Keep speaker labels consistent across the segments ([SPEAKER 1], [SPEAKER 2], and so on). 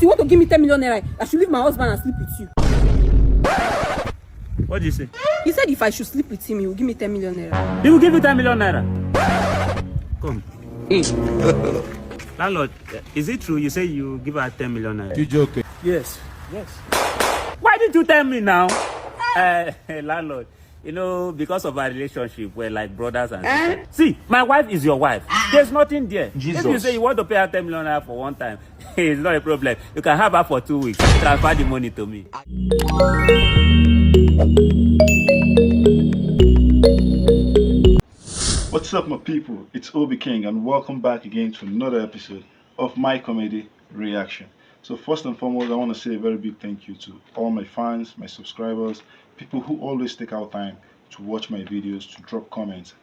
[SPEAKER 1] you want to give me 10 million naira, I should leave my husband and sleep with you.
[SPEAKER 2] What did you say?
[SPEAKER 1] He said if I should sleep with him, he will give me 10 million naira.
[SPEAKER 2] He will give you 10 million naira. Come. Landlord, is it true you say you give her 10 million naira?
[SPEAKER 3] You joking?
[SPEAKER 2] Yes. Yes. Why didn't you tell me now? Landlord, you know, because of our relationship, we're like brothers and sisters. See, my wife is your wife. There's nothing there.
[SPEAKER 3] Jesus.
[SPEAKER 2] If you say you want to pay her 10 million naira for one time, it's not a problem. You can have her for 2 weeks. Transfer the money to me.
[SPEAKER 4] What's up, my people? It's OBIKING and welcome back again to another episode of my comedy reaction. So first and foremost, I want to say a very big thank you to all my fans, my subscribers, people who always take out time to watch my videos, to drop comments.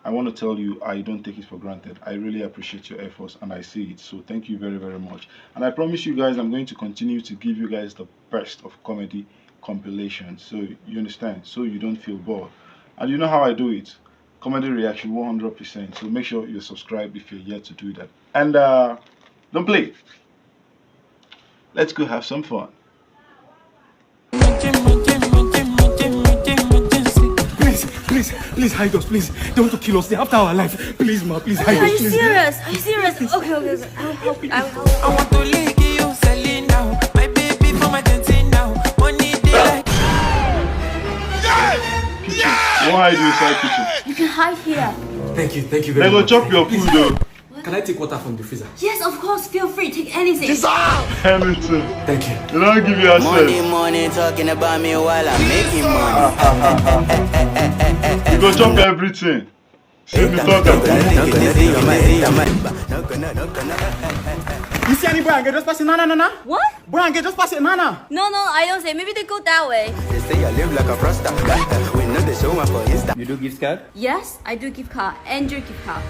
[SPEAKER 4] I want to tell you, I don't take it for granted. I really appreciate your efforts and I see it. So thank you very, very much. And I promise you guys, I'm going to continue to give you guys the best of comedy compilations. So you understand, so you don't feel bored. And you know how I do it. Comedy reaction 100%. So make sure you're subscribed if you're yet to do that. And don't play. Let's go have some fun.
[SPEAKER 3] Please hide us, please. They want to kill us. They're after our life. Please, ma, please hide us.
[SPEAKER 5] Are you serious? Are you serious? Okay. I will help you. I will help you.
[SPEAKER 6] I want to lick you, selling now. My baby for my dancing now. Money day like.
[SPEAKER 4] Why do you say kitchen?
[SPEAKER 5] You can hide here.
[SPEAKER 3] Thank you
[SPEAKER 4] They
[SPEAKER 3] very
[SPEAKER 4] go
[SPEAKER 3] much.
[SPEAKER 4] chop your food though.
[SPEAKER 3] Can I take water from the freezer?
[SPEAKER 5] Yes, of course. Feel free. Take anything.
[SPEAKER 4] Anything.
[SPEAKER 3] Thank you.
[SPEAKER 4] They don't give you access.
[SPEAKER 6] Money talking about me while I'm making money.
[SPEAKER 4] You go chop everything. See the talk about.
[SPEAKER 3] You see any boy and get just passing nana?
[SPEAKER 5] What?
[SPEAKER 3] Boy and get just passing nana.
[SPEAKER 5] No, I don't say. Maybe they go that way.
[SPEAKER 6] They say I live like a froster. We know they show up for Insta.
[SPEAKER 2] You do gift card?
[SPEAKER 5] Yes, I do gift card. Andrew gift card.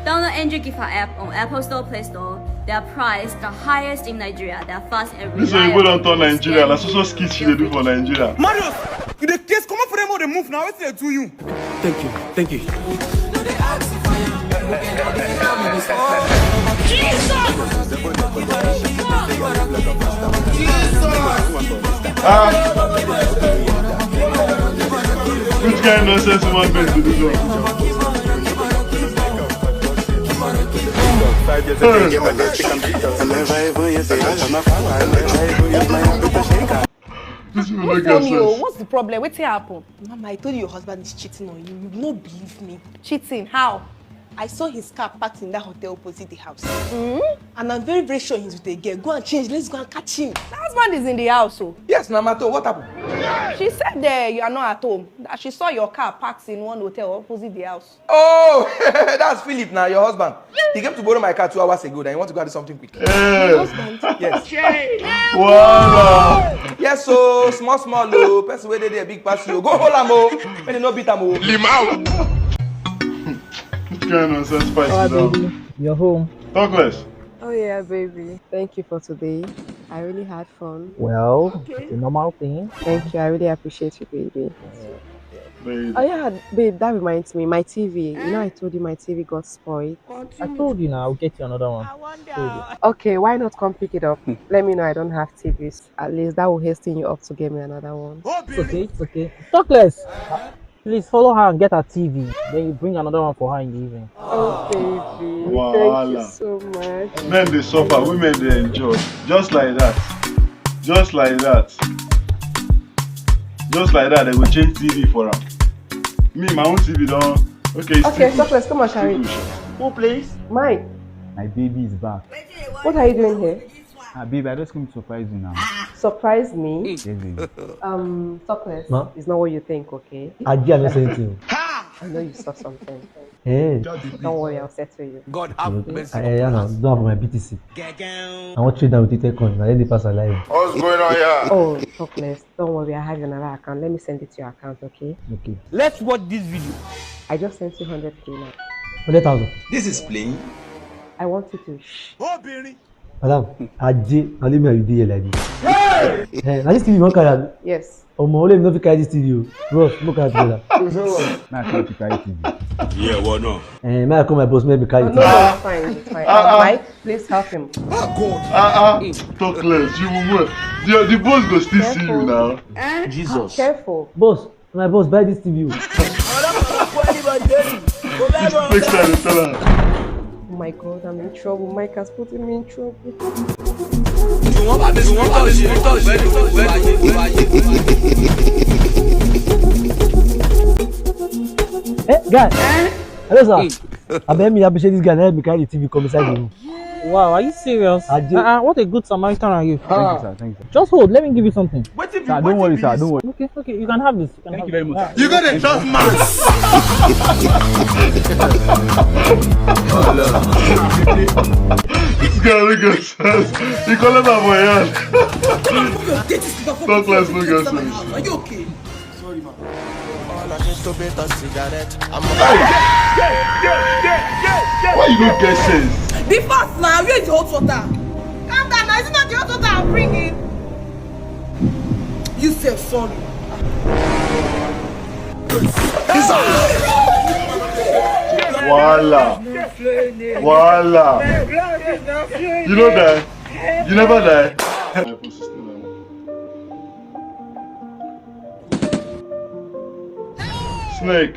[SPEAKER 5] Download Andrew gift card app on Apple Store, Play Store. They are priced the highest in Nigeria. They are fast and reliable.
[SPEAKER 4] This one you go down to Nigeria. That's also skits she do for Nigeria.
[SPEAKER 3] Marius, you the case come up for them all the move now. What's there to you? Thank you.
[SPEAKER 4] Which kind of nonsense you want me to do?
[SPEAKER 7] Don't tell me, what's the problem? What's happened? Mama, I told you your husband is cheating on you. You will not believe me. Cheating? How? I saw his car parked in that hotel opposite the house. And I'm very, very sure he's with a girl. Go and change. Let's go and catch him.
[SPEAKER 8] The husband is in the house, so.
[SPEAKER 3] Yes, Namato, what happened?
[SPEAKER 8] She said you are not at home. That she saw your car parked in one hotel opposite the house.
[SPEAKER 3] Oh, that's Philip now, your husband. He came to borrow my car 2 hours ago. Then he want to go do something quick.
[SPEAKER 7] Husband?
[SPEAKER 3] Yes.
[SPEAKER 4] Wow.
[SPEAKER 3] Yes, so small, oh, person where they a big pass you. Go hold am oh. When you no beat am oh.
[SPEAKER 4] Which kind of nonsense spicy
[SPEAKER 9] Oh,
[SPEAKER 4] down?
[SPEAKER 9] baby, you're home.
[SPEAKER 4] Talkless.
[SPEAKER 9] Oh yeah, baby. Thank you for today. I really had fun. Well, it's a normal thing. Thank you. I really appreciate you, baby.
[SPEAKER 4] Babe.
[SPEAKER 9] Oh yeah, babe, that reminds me, my TV. You know I told you my TV got spoiled.
[SPEAKER 10] I told you now, I'll get you another one.
[SPEAKER 9] Okay, why not come pick it up? Let me know I don't have TVs. At least that will hasten you up to get me another one.
[SPEAKER 10] It's okay. Talkless. Please follow her and get her TV. Then you bring another one for her in the evening.
[SPEAKER 9] Oh baby,
[SPEAKER 4] Wow.
[SPEAKER 9] thank you so much.
[SPEAKER 4] Men they suffer, women they enjoy. Just like that. Just like that. Just like that, they will change TV for her. Me, my own TV don't. Okay,
[SPEAKER 9] Talkless, come on, Shari.
[SPEAKER 10] Who plays?
[SPEAKER 9] Mike,
[SPEAKER 11] My baby is back.
[SPEAKER 9] what are you doing here?
[SPEAKER 11] Babe, I just came to surprise you now.
[SPEAKER 9] Surprise me?
[SPEAKER 11] Yes, baby.
[SPEAKER 9] Talkless,
[SPEAKER 10] Ma?
[SPEAKER 9] it's not what you think, okay?
[SPEAKER 10] I didn't say anything.
[SPEAKER 9] I know you saw something.
[SPEAKER 10] Hey.
[SPEAKER 9] Don't worry, I'll settle you.
[SPEAKER 3] God have mercy.
[SPEAKER 10] I don't have my BTC. I want to trade down with you coins. I let the pass alive.
[SPEAKER 4] What's going on here?
[SPEAKER 9] Oh, Talkless, don't worry, I have another account. Let me send it to your account, okay?
[SPEAKER 10] Okay.
[SPEAKER 3] Let's watch this video.
[SPEAKER 9] I just sent you 100k now.
[SPEAKER 10] 100,000.
[SPEAKER 3] This is playing.
[SPEAKER 9] I want you to shh.
[SPEAKER 10] Madam, I did. I leave me a video like this. Now this TV you want carry?
[SPEAKER 9] Yes.
[SPEAKER 10] Only if you carry this TV. Bros, look at together.
[SPEAKER 11] Now I can't carry TV.
[SPEAKER 3] Yeah, what no?
[SPEAKER 10] May I call my boss? Maybe carry TV.
[SPEAKER 9] No, it's fine. It's fine. Mike, please help him.
[SPEAKER 4] Talkless, you will. The boss go still see you now.
[SPEAKER 10] Jesus.
[SPEAKER 9] Careful.
[SPEAKER 10] Boss, my boss buy this TV.
[SPEAKER 4] Next time, tell her.
[SPEAKER 9] Oh my God, I'm in trouble. Mike has put me in trouble.
[SPEAKER 10] Hey, guys. Hello, sir. I bet me appreciate this guy. Help me carry the TV come inside the room. Wow, are you serious? What a good Samaritan are you?
[SPEAKER 11] Thank you, sir. Thank you, sir.
[SPEAKER 10] Just hold. Let me give you something.
[SPEAKER 11] Sir, don't worry, sir. Don't worry.
[SPEAKER 10] Okay. You can have this.
[SPEAKER 11] Thank you very much.
[SPEAKER 3] You got a tough man.
[SPEAKER 4] This guy look at us. He call him a boy. Talkless look at us.
[SPEAKER 3] Are you okay? Sorry, man.
[SPEAKER 4] Why you don't get sense?
[SPEAKER 7] Be fast now. Where is the hot water? Calm down. Now, is it not the hot water I'm bringing? You say sorry.
[SPEAKER 4] Voila. You don't die. You never die. Snake.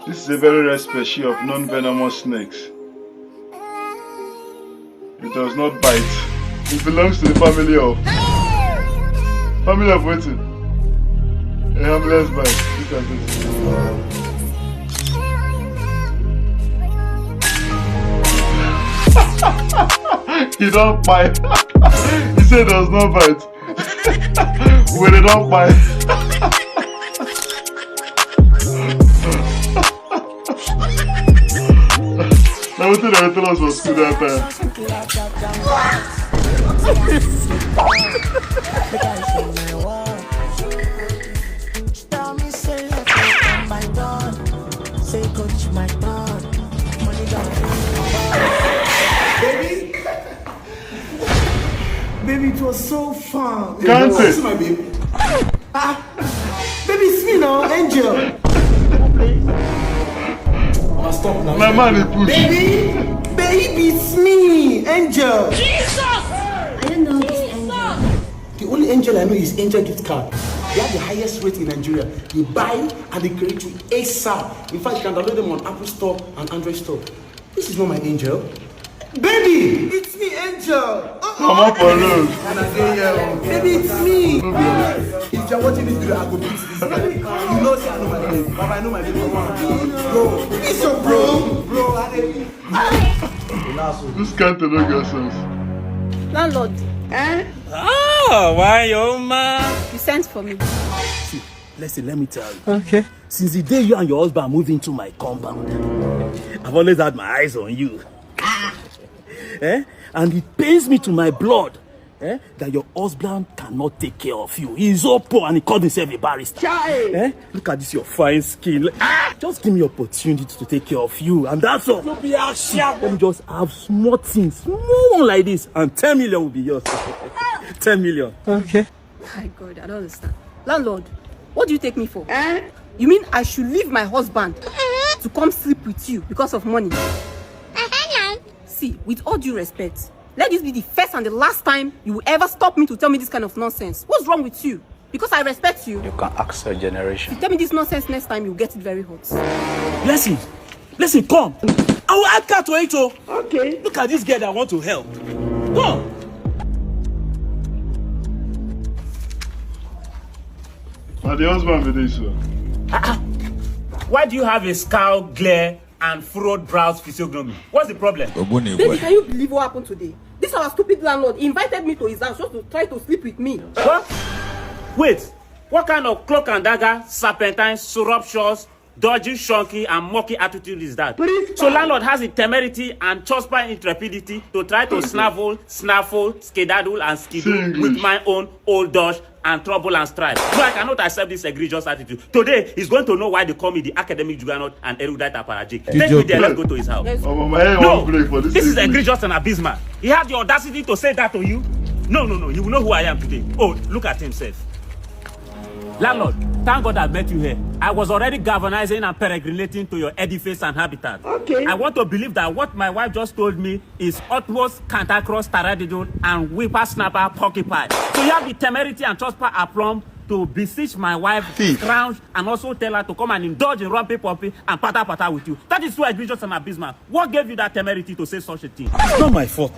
[SPEAKER 4] This is a very rare species of non-venomous snakes. It does not bite. It belongs to the family of waiting. A harmless bite. Look at this. He don't bite. He said does not bite. When they don't bite. Now what did I tell us was school that time?
[SPEAKER 3] Baby, it was so fun.
[SPEAKER 4] Can't
[SPEAKER 3] This is my baby. Baby, it's me now, Angel. Stop now.
[SPEAKER 4] My man is push.
[SPEAKER 3] Baby, it's me, Angel.
[SPEAKER 5] Jesus! I don't know this Angel.
[SPEAKER 3] The only Angel I know is Angel Gift Card. They have the highest rate in Nigeria. You buy and they create you ASAP. In fact, you can download them on Apple Store and Android Store. This is not my Angel. Baby, it's me, Angel.
[SPEAKER 4] Come up for road.
[SPEAKER 3] Baby, it's me. If you're watching this video, I go beat this guy. You know, say I know my baby. But I know my baby. Bro, it's your bro. Bro,
[SPEAKER 4] This can't take no get sense.
[SPEAKER 1] Landlord,
[SPEAKER 2] Oh, why, yo, man?
[SPEAKER 1] you sent for me.
[SPEAKER 3] See, listen, let me tell you.
[SPEAKER 10] Okay.
[SPEAKER 3] Since the day you and your husband moved into my compound, I've always had my eyes on you. And it pains me to my blood that your husband cannot take care of you. He is so poor and he called himself a barrister. Look at this, your fine skin. Just give me opportunity to take care of you, and that's all. Let me just have small things, small one like this, and 10 million will be yours. 10 million.
[SPEAKER 10] Okay.
[SPEAKER 1] My God, I don't understand. Landlord, what do you take me for? You mean I should leave my husband to come sleep with you because of money? See, with all due respect, let this be the first and the last time you will ever stop me to tell me this kind of nonsense. What's wrong with you? Because I respect you.
[SPEAKER 12] You can ask your generation.
[SPEAKER 1] If you tell me this nonsense next time, you'll get it very hot.
[SPEAKER 3] Listen, come. I will add car to it. Okay. Look at this girl that want to help. Come.
[SPEAKER 4] And the husband with this one.
[SPEAKER 2] Why do you have a scowl, glare, and furrowed brows physiognomy? What's the problem?
[SPEAKER 1] Baby, can you believe what happened today? This our stupid landlord invited me to his house just to try to sleep with me.
[SPEAKER 2] What? Wait, what kind of cloak and dagger, serpentine, surreptitious, dodgy, shonky, and murky attitude is that? So landlord has the temerity and chospa intrepidity to try to snaffle, skedaddle, and skidoo with my own old Dutch and trouble and strife. No, I cannot accept this egregious attitude. Today, he's going to know why they call me the academic juggernaut and erudite apparatchik. Take me there, let's go to his house. No, this is egregious and abysmal. He had the audacity to say that to you? No, you will know who I am today. Oh, look at himself. Landlord, thank God I met you here. I was already galvanizing and peregrinating to your edifice and habitat. Okay. I want to believe that what my wife just told me is utmost cantankerous taradiddle and whippersnapper porcupine. So you have the temerity and trustful aplomb to beseech my wife, scrounge, and also tell her to come and indulge in rumpy-pumpy and pata-pata with you. That is so egregious and abysmal. What gave you that temerity to say such a thing?
[SPEAKER 3] It's not my fault.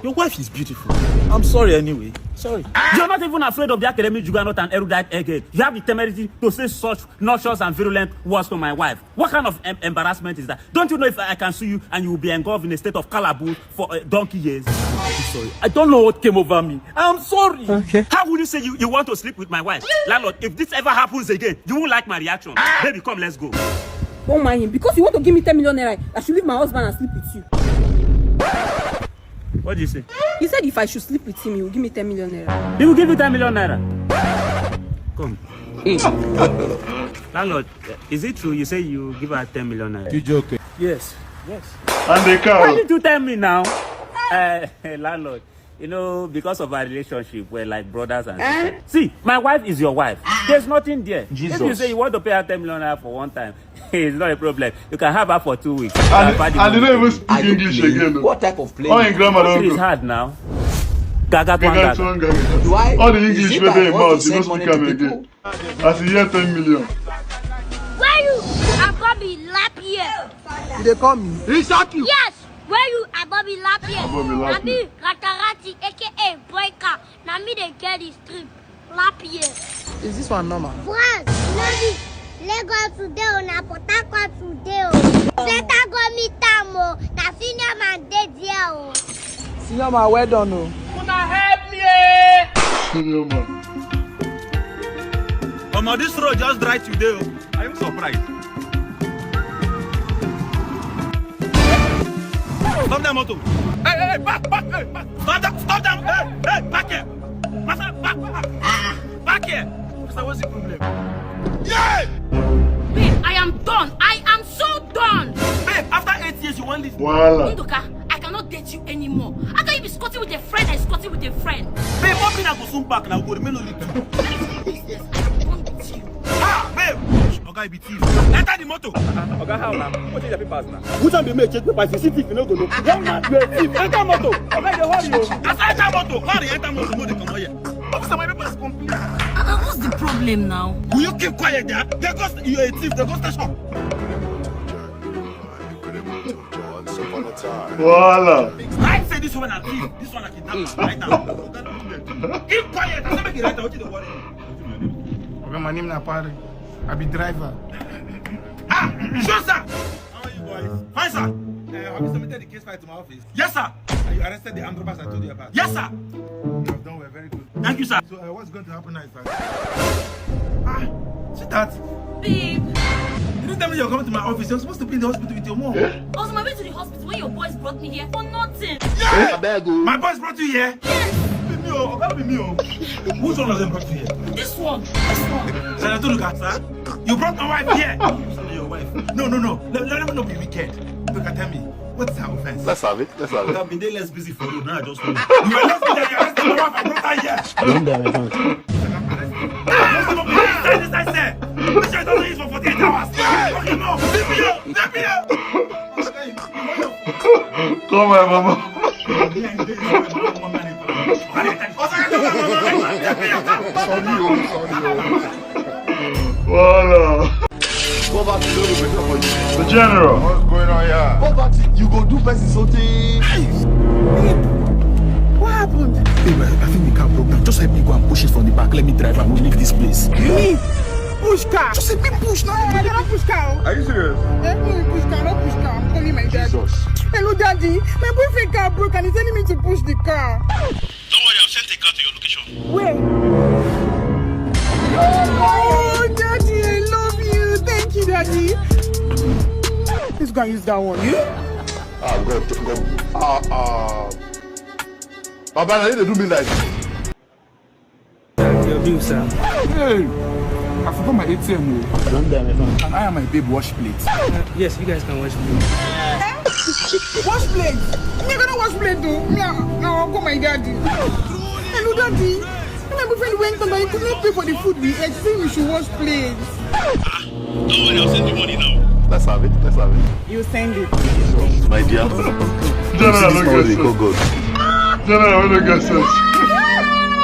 [SPEAKER 3] Your wife is beautiful. I'm sorry anyway. Sorry.
[SPEAKER 2] You're not even afraid of the academic juggernaut and erudite egghead. You have the temerity to say such noxious and virulent words to my wife. What kind of embarrassment is that? Don't you know if I can sue you and you will be engulfed in a state of calaboose for donkey years?
[SPEAKER 3] I'm sorry. I don't know what came over me. I'm sorry.
[SPEAKER 2] Okay. How would you say you want to sleep with my wife? Landlord, if this ever happens again, you won't like my reaction. Baby, come, let's go.
[SPEAKER 1] Don't mind him. Because you want to give me 10 million naira, I should leave my husband and sleep with you.
[SPEAKER 2] What did you say?
[SPEAKER 1] He said if I should sleep with him, he will give me 10 million naira.
[SPEAKER 2] He will give you 10 million naira? Come. Landlord, is it true you say you give her 10 million naira?
[SPEAKER 11] You joking?
[SPEAKER 3] Yes.
[SPEAKER 4] And they come.
[SPEAKER 2] Why did you tell me now? Landlord, you know, because of our relationship, we're like brothers and sisters. See, my wife is your wife. There's nothing there.
[SPEAKER 4] Jesus.
[SPEAKER 2] If you say you want to pay her 10 million naira for one time, it's not a problem. You can have her for 2 weeks.
[SPEAKER 4] And you don't even speak English again.
[SPEAKER 12] What type of play?
[SPEAKER 4] Oh, in grammar don't
[SPEAKER 2] It's
[SPEAKER 4] go.
[SPEAKER 2] hard now. Gaga.
[SPEAKER 12] Why?
[SPEAKER 4] All the English where they mouth, you
[SPEAKER 12] send
[SPEAKER 4] don't speak
[SPEAKER 12] money
[SPEAKER 4] them
[SPEAKER 12] to
[SPEAKER 4] again. As you hear 10 million.
[SPEAKER 13] Where you are Bobby Lapierre?
[SPEAKER 12] They call me.
[SPEAKER 13] Exactly. Yes. Where you are Bobby Lapierre?
[SPEAKER 4] Bobby Lapierre.
[SPEAKER 13] Nami Ratarati aka Boyka. Nami they get this trip. Lapierre.
[SPEAKER 12] Is this one normal?
[SPEAKER 13] France. Nami. Lagos today on a Port Harcourt today. Better go meet them. Na senior man dead here.
[SPEAKER 12] Senior man, well done. No.
[SPEAKER 14] Una help me!
[SPEAKER 4] Senior man.
[SPEAKER 3] This road just dry today. Are you surprised? Stop that motor. Hey, back. Hey, back. Stop that. Hey, back here. Master, back here. Master, what's the problem? Yeah!
[SPEAKER 14] Babe, I am done. I am so done.
[SPEAKER 3] Babe, after 8 years, you won't leave.
[SPEAKER 4] Voila.
[SPEAKER 14] Nduka, I cannot date you anymore. How can you be squatting with a friend and squatting with a friend?
[SPEAKER 3] Babe, what mean I go soon back now? Go remain only two. Babe! Okay, be thief. Enter the motor.
[SPEAKER 2] Okay, how now? What is your papers now?
[SPEAKER 3] Which one be make check papers? You see thief, you no go know. Young man, you a thief. Enter motor. Okay, they hold you. As I enter motor, hurry, enter motor. No, they come here. Officer, my papers complete.
[SPEAKER 14] What's the problem now?
[SPEAKER 3] Will you keep quiet there? They go, you a thief. They go station.
[SPEAKER 4] Voila.
[SPEAKER 3] I say this one a thief. This one a kidnapper. Right now. Keep quiet. I say make it right now. What you worry?
[SPEAKER 15] Okay, my name is Napari. I be driver.
[SPEAKER 3] Sure, sir. How are you boys? Fine, sir. Have you submitted the case file to my office? Yes, sir. Have you arrested the armed robbers I told you about? Yes, sir. You have done well, very good. Thank you, sir. So, what's going to happen now is that... see that?
[SPEAKER 14] Babe.
[SPEAKER 3] You didn't tell me you're coming to my office. You're supposed to be in the hospital with your mom.
[SPEAKER 14] I was on my way to the hospital when your boys brought me here for nothing.
[SPEAKER 3] Yeah! My boys brought you here?
[SPEAKER 14] Yes.
[SPEAKER 3] Be me. Which one of them brought you here?
[SPEAKER 14] This one.
[SPEAKER 3] Senator Nduka, sir. You brought my wife here. Your wife. No. Let me not be wicked. Nduka, tell me. What's her offense?
[SPEAKER 4] Let's have it.
[SPEAKER 3] I've been there less busy for you. Now I just know. You are less busy than you arrested my wife. I brought her here.
[SPEAKER 10] Don't die, my friend.
[SPEAKER 3] I said. Make sure it doesn't use for 48 hours. Okay, no. Let me up.
[SPEAKER 4] Come on, mama. Voila. The general.
[SPEAKER 15] What's going on here?
[SPEAKER 12] Poverty, you go do best in something.
[SPEAKER 3] What happened?
[SPEAKER 15] Hey, I think the car broke down. Just help me go and push it from the back. Let me drive and we'll leave this place.
[SPEAKER 14] Me? Push car.
[SPEAKER 15] Just help me push now.
[SPEAKER 14] I cannot push car.
[SPEAKER 4] Are you serious?
[SPEAKER 14] Push car, not push car. I'm calling my dad.
[SPEAKER 4] Jesus.
[SPEAKER 14] Hello, daddy. My boyfriend car broke and he's telling me to push the car.
[SPEAKER 3] Don't worry, I'll send a car to your location.
[SPEAKER 14] Where? Oh, daddy, I love you. Thank you, daddy. Let's go and use that one. You?
[SPEAKER 15] Baba, I need to do me like this.
[SPEAKER 14] do, sir?
[SPEAKER 15] Hey, I forgot my ATM.
[SPEAKER 3] Don't damn it.
[SPEAKER 15] And I and my babe wash plates.
[SPEAKER 14] Yes, you guys can wash plates.
[SPEAKER 12] Wash plate. Me gonna wash plate too. No, I'll call my daddy. Hello, daddy. When my boyfriend went on, he could not pay for the food we ate. Saying we should wash plates.
[SPEAKER 15] Don't worry, I'll send the money now. Let's have it.
[SPEAKER 12] You send it.
[SPEAKER 15] My dear.
[SPEAKER 4] General, I don't get sense.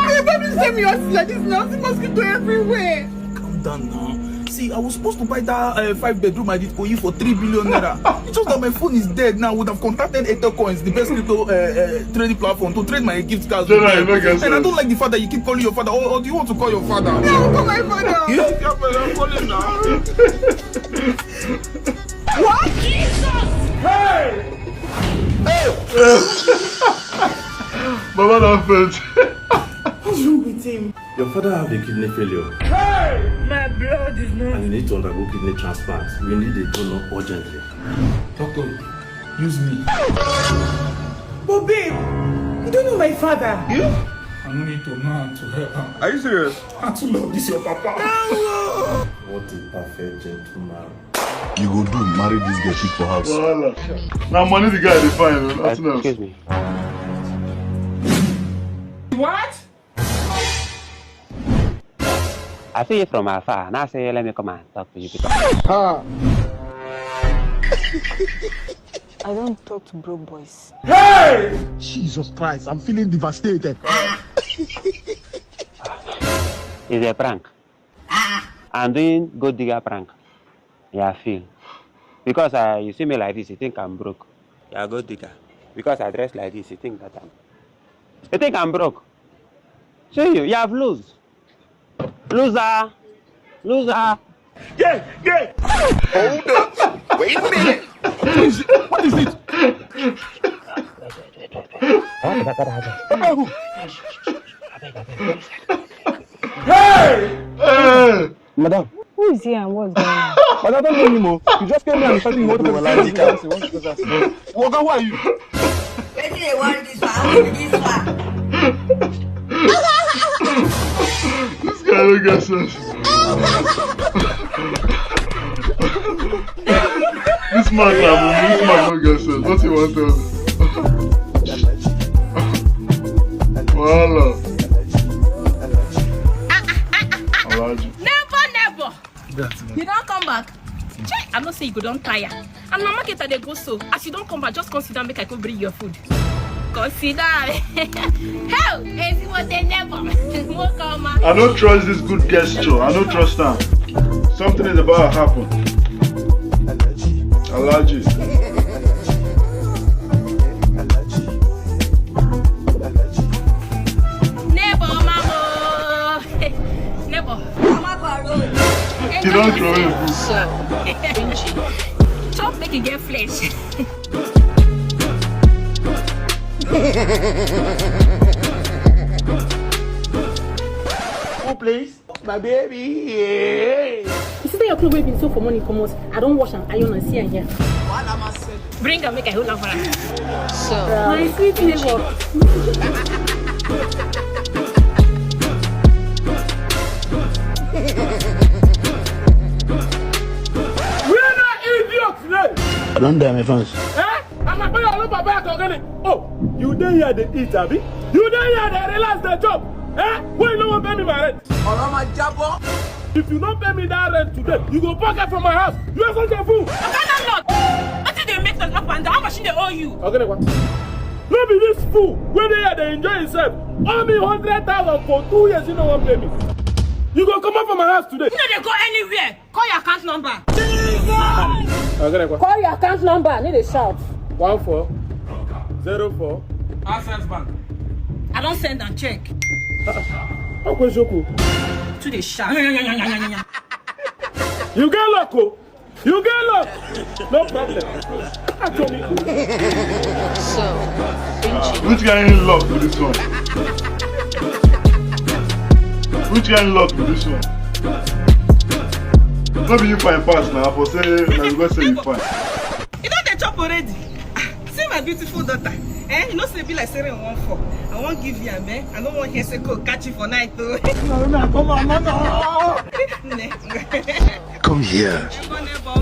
[SPEAKER 12] Hey, baby, send me your like this now. See mosquito everywhere.
[SPEAKER 15] Calm down now. See, I was supposed to buy that 5-bedroom I did for you for 3 billion naira. It's just that my phone is dead now. I would have contacted Ether Coins, the best crypto trading platform, to trade my gift cards. And I don't like the fact that you keep calling your father. Or do you want to call your father?
[SPEAKER 12] No, call my father.
[SPEAKER 15] Yeah, I'm calling now.
[SPEAKER 12] What? Jesus!
[SPEAKER 15] Hey!
[SPEAKER 4] Mama don't fit.
[SPEAKER 12] What's wrong with him?
[SPEAKER 3] Your father have a kidney failure.
[SPEAKER 12] Hey! My blood is not.
[SPEAKER 3] And you need to undergo kidney transplant. We need a donor urgently.
[SPEAKER 15] Doctor, use me.
[SPEAKER 12] But babe, you don't know my father.
[SPEAKER 15] You? I don't need to know how to help him. Are you serious? I to love this your papa.
[SPEAKER 3] What a perfect gentleman.
[SPEAKER 15] You go do marry this girl for house.
[SPEAKER 4] Voila. Now money the guy they find. Nothing else.
[SPEAKER 16] Excuse me.
[SPEAKER 12] What?
[SPEAKER 16] I see you from afar. Now say let me come and talk to you people.
[SPEAKER 9] I don't talk to broke boys.
[SPEAKER 15] Hey! Jesus Christ, I'm feeling devastated.
[SPEAKER 16] It's a prank. I'm doing good digger prank. Yeah, I feel. Because you see me like this, you think I'm broke. Yeah, good digger. Because I dress like this, you think that You think I'm broke. See you have lose. Loser.
[SPEAKER 15] Yeah. Hold up. Wait a minute. What is it? Hey!
[SPEAKER 16] Madam.
[SPEAKER 9] Who is here and what's going on?
[SPEAKER 15] But I don't know anymore. You just came here and started what to Woga, who are you?
[SPEAKER 4] This guy don't get sense. This man don't get sense. What you want to tell me? Voila.
[SPEAKER 1] Never. You don't come back. I don't say you go don't tire. And my market they go so. As you don't come back, just consider make I go bring your food. Consider. Hell, it's what they never.
[SPEAKER 4] I don't trust this good gesture. I don't trust her. Something is about to happen. Allergy. You don't throw it.
[SPEAKER 1] So, chop make you get flesh.
[SPEAKER 15] Oh, please, my baby.
[SPEAKER 1] You see your clothes been so for money come out. I don't wash and iron and see and here. Bring and make a whole lot for her. So, my sweet neighbor.
[SPEAKER 3] I don't dare my fans.
[SPEAKER 15] I'm not going to back again. Oh, you dare hear the eat, Abby? You dare hear the relax the job? Why you no one pay me my rent? If you don't pay me that rent today, you go pocket from my house. You are such a fool.
[SPEAKER 1] What did they make them up and down? How much they owe you?
[SPEAKER 15] Okay, what? No be this fool. When they enjoy himself, owe me 100,000 for 2 years. You know what pay me? You go come up from my house today.
[SPEAKER 1] You know they go anywhere. Call your account number.
[SPEAKER 15] Call
[SPEAKER 1] your account number. I need a shout.
[SPEAKER 15] 1404
[SPEAKER 12] Access Bank.
[SPEAKER 1] I don't send and check.
[SPEAKER 15] How can you
[SPEAKER 1] To the shout.
[SPEAKER 15] You get luck, oh. You get luck. No problem.
[SPEAKER 4] Which guy in luck with this one? Which guy in luck with this one? Maybe you find pass now. For say, you go say you find.
[SPEAKER 1] You know they chop already. See my
[SPEAKER 7] my beautiful daughter. You know, say be like saying 1-4. I won't give you a man. I don't want Heseko catch you for night though.
[SPEAKER 17] Come here.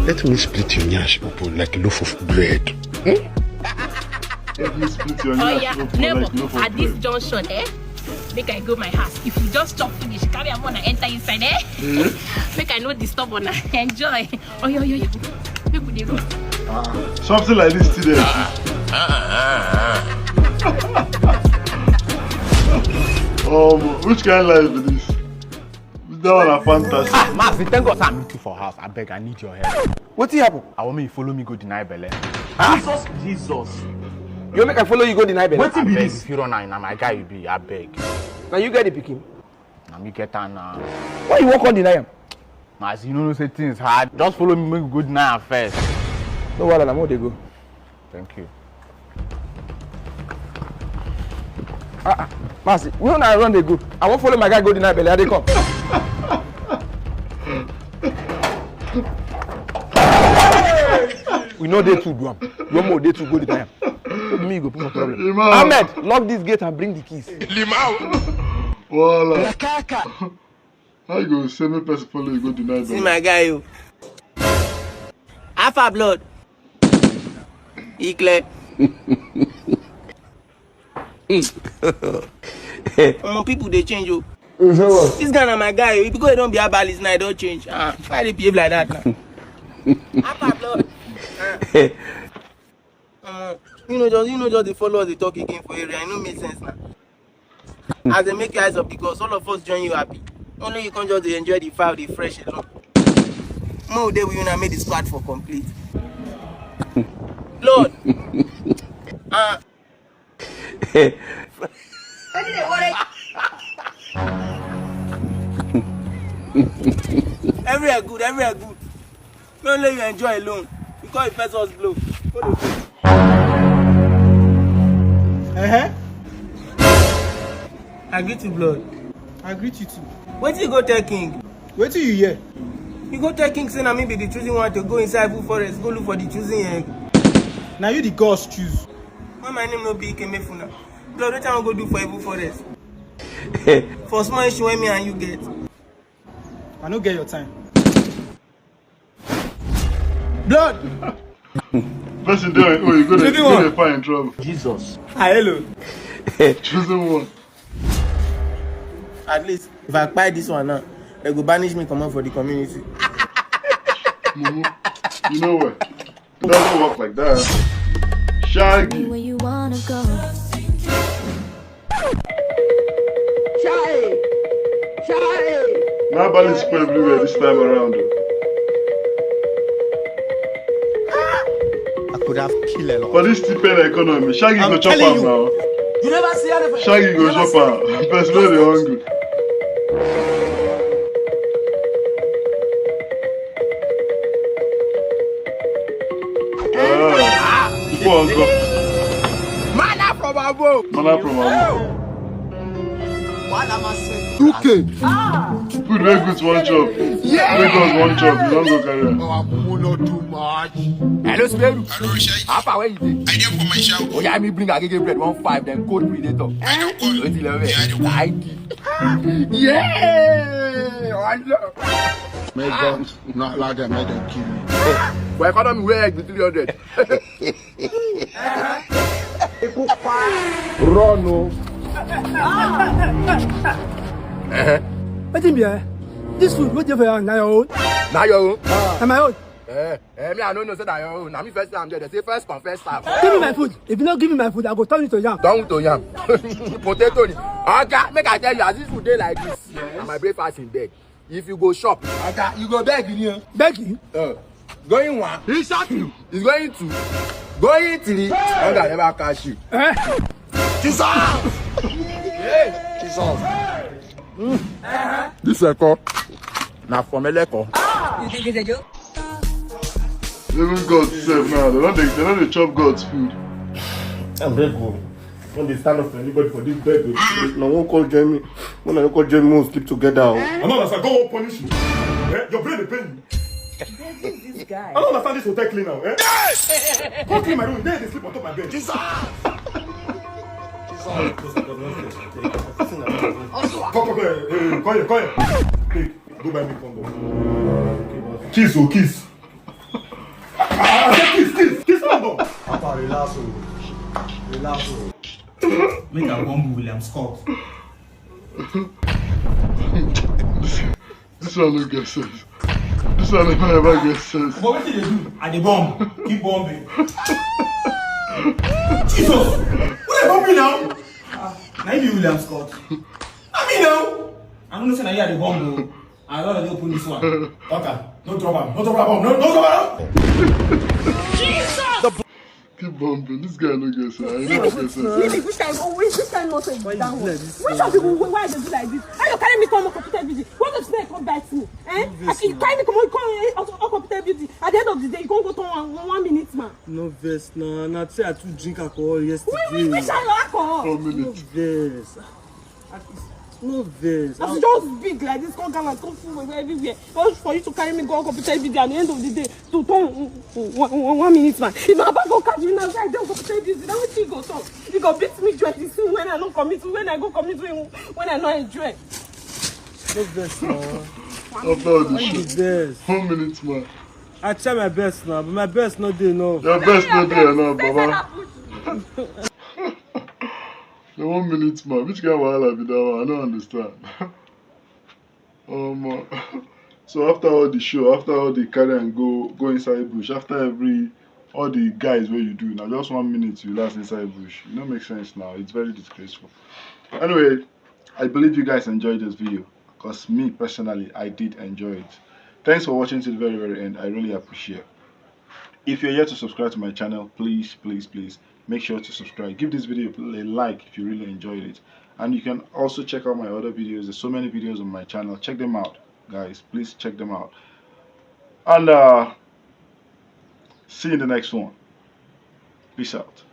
[SPEAKER 17] Let me split your nyash open like a loaf of bread.
[SPEAKER 4] Let me split your
[SPEAKER 1] nyash open like a loaf of bread. At this junction, make I go my house. If you just chop finish, carry am on and enter inside, make I no disturb on enjoy. Oh, yo. Make we go.
[SPEAKER 4] Something like this today. Which kind of life is this? That one a fantasy.
[SPEAKER 11] Master, thank God I'm meeting for house. I beg, I need your help.
[SPEAKER 18] What's happen?
[SPEAKER 11] I want me to follow me go deny Bele.
[SPEAKER 18] Jesus. You make I follow you go deny Bele?
[SPEAKER 11] What I beg, if you run now, my guy you be, I beg.
[SPEAKER 18] Now you get the picking.
[SPEAKER 11] Now me get her now.
[SPEAKER 18] Why you walk on deny him?
[SPEAKER 11] As you know, say things hard. Just follow me, make we go deny him first.
[SPEAKER 18] No worry, I'm how they go.
[SPEAKER 11] Thank you.
[SPEAKER 18] Master, we don't run they go. I won't follow my guy go deny Bele. How they come? We know they two do am. You more they two go the time. Let me go put no problem. Ahmed, lock this gate and bring the keys.
[SPEAKER 4] Limau. Voila. How you go send me person follow you go deny
[SPEAKER 7] See my guy you. Alpha blood. Ikle. People they change you. This guy na my guy. Because he don't be a balance now, don't change. Why they behave like that now? Alpha blood. You know just the followers they talk again for area. It no make sense now. As they make your eyes up because all of us join you happy. Only you can just enjoy the fire, the fresh alone. More day we wanna make the squad for complete. Lord. Everywhere good. Don't let you enjoy alone. Because the first was blow. I greet you, blood.
[SPEAKER 14] I greet you too.
[SPEAKER 7] Where do you go tell King?
[SPEAKER 14] Where do you hear?
[SPEAKER 7] You go tell King say na me be the choosing one to go inside full forest, go look for the choosing egg.
[SPEAKER 14] Now you the gods choose.
[SPEAKER 7] Why my name no be Ikemefuna? Blood, what I go do for Evil Forest? For small issue when me and you get.
[SPEAKER 14] I don't get your time. Blood!
[SPEAKER 4] Person doing, oh, you're gonna find trouble.
[SPEAKER 18] Jesus.
[SPEAKER 7] Hello.
[SPEAKER 4] Choosing one.
[SPEAKER 7] At least, if I buy this one now, they go banish me come out for the community.
[SPEAKER 4] You know what? It doesn't work like that. Shaggy.
[SPEAKER 19] Where you wanna go?
[SPEAKER 13] Charlie!
[SPEAKER 4] My balance is everywhere this time around.
[SPEAKER 18] I could have killed a lot.
[SPEAKER 4] For this stupid economy, Shaggy go chop am now.
[SPEAKER 18] You never see anything.
[SPEAKER 4] Shaggy go chop am. Person wey dey hungry.
[SPEAKER 18] Mana from above.
[SPEAKER 17] Nduka.
[SPEAKER 4] Food very good one chop. Lagos one chop. You don't go carry am.
[SPEAKER 17] Oh, I'm not too much. Hello, Speru. How far away you dey? I dey for my show. Oh, yeah, me bring Agkaay bread 1.5, then code predator. I don't call it. Yeah! I know. Make them not like them, make them kill me.
[SPEAKER 18] For economy, where the 300?
[SPEAKER 17] Run, no.
[SPEAKER 10] What do you mean? This food, what do you mean? Now your own?
[SPEAKER 18] Now your own?
[SPEAKER 10] Am I own?
[SPEAKER 18] Me, I don't know, say that your own. Now me first time there, they say first confess time.
[SPEAKER 10] Give me my food. If you not give me my food, I go turn you to yam.
[SPEAKER 18] Turn to yam. Potato. Okay, make I tell you, as this food day like this, and my breakfast in bed. If you go shop, okay, you go beg in here.
[SPEAKER 10] Beg you?
[SPEAKER 18] Going one. He shot you. He's going two. Going three. And I never catch you. Jesus! Jesus. This echo. Now for me leko.
[SPEAKER 13] You think it's a joke?
[SPEAKER 4] Even God save now. They don't chop God's food.
[SPEAKER 3] I'm grateful. When they stand up for anybody for this bed, no one call Jamie. When I call Jamie, we'll sleep together.
[SPEAKER 15] I'm not going to go punish you. Your brain is paying you.
[SPEAKER 1] This guy.
[SPEAKER 3] I don't understand this hotel clean now, eh? Go clean my room, then they sleep on top of my bed. Jesus! Come here. Hey, go buy me condom. Kiss, oh, kiss. Kiss condom.
[SPEAKER 15] Papa, relax, Make a bomb William Scott.
[SPEAKER 4] This one no get sense. This one never get sense.
[SPEAKER 15] But what did they do? At the bomb. Keep bombing. Jesus! What are you bombing now? Now you be William Scott. I mean now. I don't know say you are the bomb though. I don't know open this one. Okay. No trouble. No trouble. No trouble. Jesus!
[SPEAKER 4] Keep bumping. This guy no get sense. I never get sense.
[SPEAKER 7] Really, which kind nonsense is that one? Which of people, why they do like this? How you carry me come on computer beauty? What if today come back to me? Eh? You carry me come on computer beauty. At the end of the day, you can't go to 1 minute, man.
[SPEAKER 10] No verse, no. Not say I too drink alcohol yesterday.
[SPEAKER 7] Which kind of alcohol?
[SPEAKER 4] 4 minutes.
[SPEAKER 10] No verse. No verse.
[SPEAKER 7] That's just big like this, come down and come full everywhere. Just for you to carry me go on computer video at the end of the day to turn 1 minute, man. If my bag go catch me now, I don't computer video, then what you go talk? You go beat me 20 soon when I don't commit, when I go commit, when I not enjoy.
[SPEAKER 10] No verse, no.
[SPEAKER 4] After all the
[SPEAKER 10] show.
[SPEAKER 4] 4 minutes, man.
[SPEAKER 10] I try my best now, but my best not there enough.
[SPEAKER 4] Your best not there enough, Baba. The 1 minute, man. Which kind of wahala be that one? I don't understand. So after all the show, after all the carry and go inside bush, after all the guys where you do now, just 1 minute you last inside bush. It don't make sense now. It's very disgraceful. Anyway, I believe you guys enjoyed this video, because me personally, I did enjoy it. Thanks for watching to the very, very end. I really appreciate it. If you're yet to subscribe to my channel, please make sure to subscribe. Give this video a like if you really enjoyed it. And you can also check out my other videos. There's so many videos on my channel. Check them out, guys. Please check them out. And see you in the next one. Peace out.